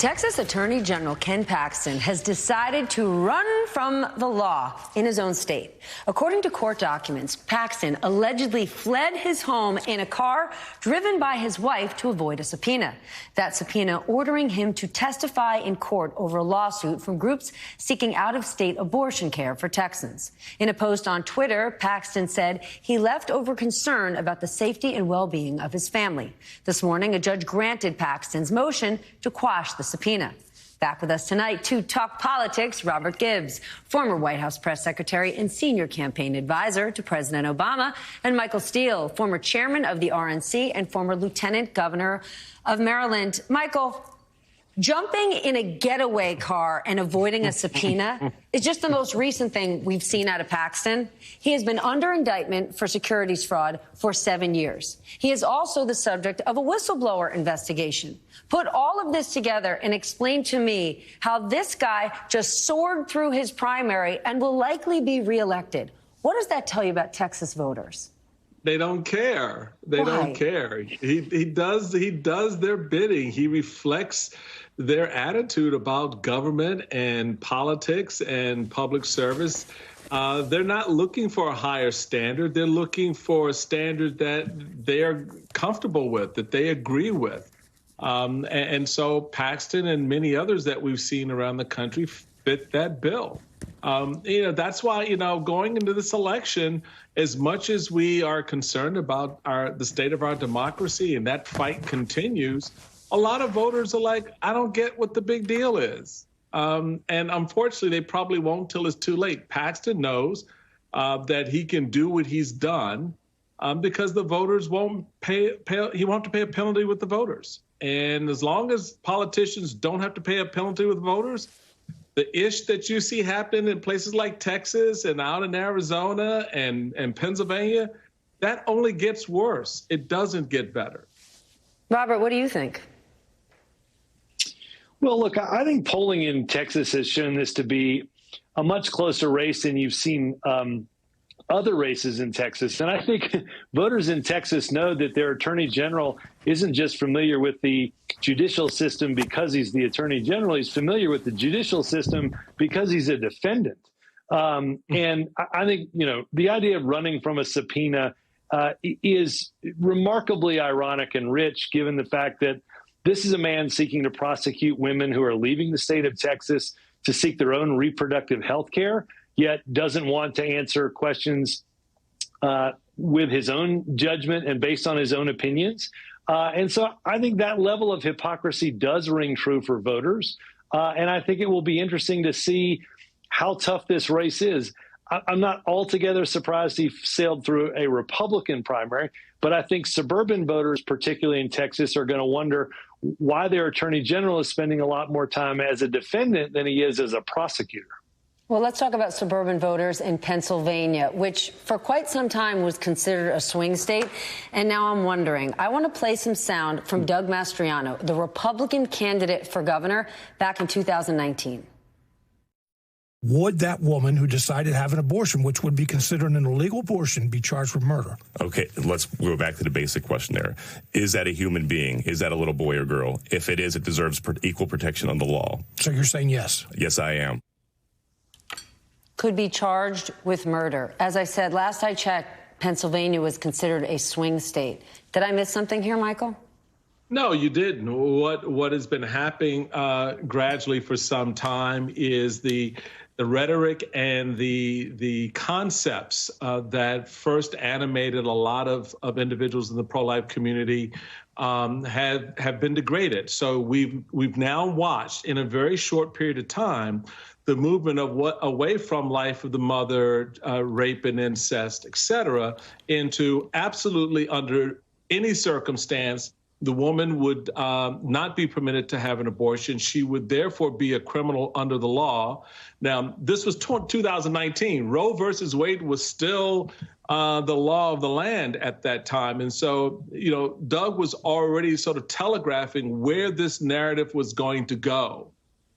Texas Attorney General Ken Paxton has decided to run from the law in his own state. According to court documents, Paxton allegedly fled his home in a car driven by his wife to avoid a subpoena. That subpoena ordering him to testify in court over a lawsuit from groups seeking out-of-state abortion care for Texans. In a post on Twitter, Paxton said he left over concern about the safety and well-being of his family. This morning, a judge granted Paxton's motion to quash the subpoena. Back with us tonight to talk politics, Robert Gibbs, former White House press secretary and senior campaign advisor to President Obama, and Michael Steele, former chairman of the RNC and former lieutenant governor of Maryland. Michael, jumping in a getaway car and avoiding a subpoena is just the most recent thing we've seen out of Paxton. He has been under indictment for securities fraud for 7 years. He is also the subject of a whistleblower investigation. Put all of this together and explain to me how this guy just soared through his primary and will likely be reelected. What does that tell you about Texas voters? They don't care. They Why? don't care. He does their bidding. He reflects their attitude about government and politics and public service. They're not looking for a higher standard. They're looking for a standard that they are comfortable with, that they agree with. And so Paxton and many others that we've seen around the country fit that bill. That's why, going into this election, as much as we are concerned about the state of our democracy and that fight continues, a lot of voters are like, I don't get what the big deal is. And unfortunately, they probably won't till it's too late. Paxton knows that he can do what he's done because the voters won't pay. He won't have to pay a penalty with the voters. And as long as politicians don't have to pay a penalty with voters, the ish that you see happening in places like Texas and out in Arizona and Pennsylvania, that only gets worse. It doesn't get better. Robert, what do you think? Well, look, I think polling in Texas has shown this to be a much closer race than you've seen other races in Texas. And I think voters in Texas know that their attorney general isn't just familiar with the judicial system because he's the attorney general. He's familiar with the judicial system because he's a defendant. And I think, the idea of running from a subpoena is remarkably ironic and rich, given the fact that this is a man seeking to prosecute women who are leaving the state of Texas to seek their own reproductive health care, yet doesn't want to answer questions with his own judgment and based on his own opinions. And so I think that level of hypocrisy does ring true for voters. And I think it will be interesting to see how tough this race is. I'm not altogether surprised he sailed through a Republican primary, but I think suburban voters, particularly in Texas, are going to wonder why their attorney general is spending a lot more time as a defendant than he is as a prosecutor. Well, let's talk about suburban voters in Pennsylvania, which for quite some time was considered a swing state. And now I'm wondering, I want to play some sound from Doug Mastriano, the Republican candidate for governor back in 2019. Would that woman who decided to have an abortion, which would be considered an illegal abortion, be charged with murder? Okay, let's go back to the basic question there. Is that a human being? Is that a little boy or girl? If it is, it deserves equal protection under the law. So you're saying yes? Yes, I am. Could be charged with murder. As I said, last I checked, Pennsylvania was considered a swing state. Did I miss something here, Michael? No, you didn't. What has been happening gradually for some time is the rhetoric and the concepts that first animated a lot of individuals in the pro-life community have been degraded. So we've now watched in a very short period of time the movement of away from life of the mother, rape and incest, et cetera, into absolutely under any circumstance the woman would not be permitted to have an abortion. She would therefore be a criminal under the law. Now, this was 2019. Roe versus Wade was still the law of the land at that time. And so, Doug was already sort of telegraphing where this narrative was going to go.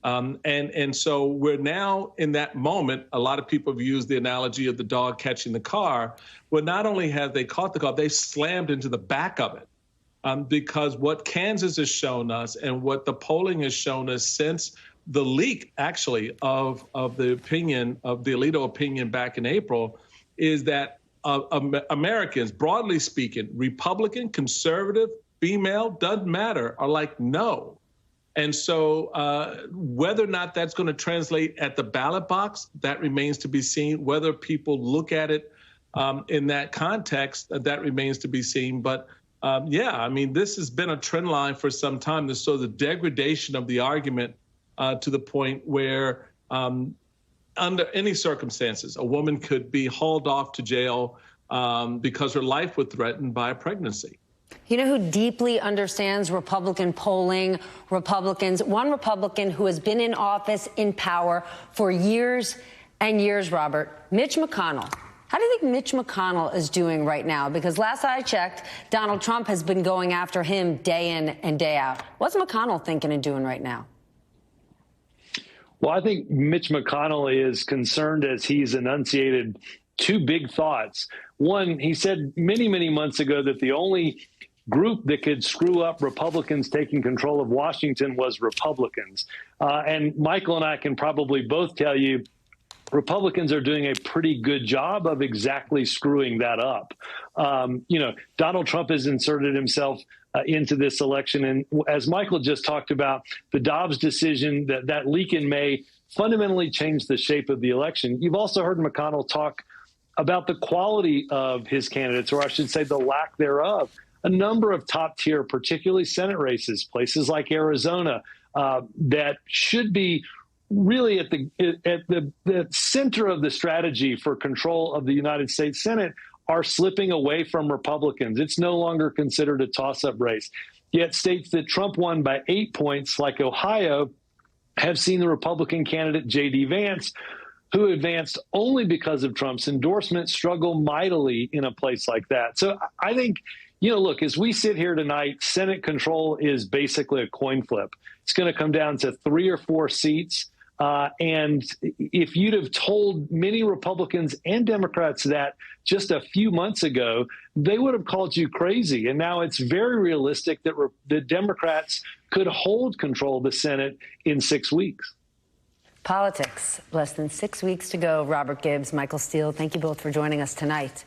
And so we're now in that moment. A lot of people have used the analogy of the dog catching the car. Well, not only have they caught the car, they slammed into the back of it. because what Kansas has shown us and what the polling has shown us since the leak, actually, of the opinion, of the Alito opinion back in April, is that Americans, broadly speaking, Republican, conservative, female, doesn't matter, are like, no. And so whether or not that's going to translate at the ballot box, that remains to be seen. Whether people look at it in that context, that remains to be seen. But yeah, I mean, this has been a trend line for some time. So the degradation of the argument to the point where under any circumstances, a woman could be hauled off to jail because her life was threatened by a pregnancy. You know who deeply understands Republican polling, Republicans? One Republican who has been in office, in power for years and years, Robert, Mitch McConnell. How do you think Mitch McConnell is doing right now? Because last I checked, Donald Trump has been going after him day in and day out. What's McConnell thinking and doing right now? Well, I think Mitch McConnell is concerned as he's enunciated two big thoughts. One, he said many, many months ago that the only group that could screw up Republicans taking control of Washington was Republicans. And Michael and I can probably both tell you Republicans are doing a pretty good job of exactly screwing that up. You know, Donald Trump has inserted himself into this election. And as Michael just talked about, the Dobbs decision, that leak in May fundamentally changed the shape of the election. You've also heard McConnell talk about the quality of his candidates, or I should say the lack thereof. A number of top tier, particularly Senate races, places like Arizona, that should be really at the center of the strategy for control of the United States Senate, are slipping away from Republicans. It's no longer considered a toss-up race. Yet states that Trump won by 8 points, like Ohio, have seen the Republican candidate J.D. Vance, who advanced only because of Trump's endorsement, struggle mightily in a place like that. So I think, you know, look, as we sit here tonight, Senate control is basically a coin flip. It's going to come down to 3 or 4 seats. And if you'd have told many Republicans and Democrats that just a few months ago, they would have called you crazy. And now it's very realistic that the Democrats could hold control of the Senate in 6 weeks. Politics. Less than 6 weeks to go. Robert Gibbs, Michael Steele, thank you both for joining us tonight.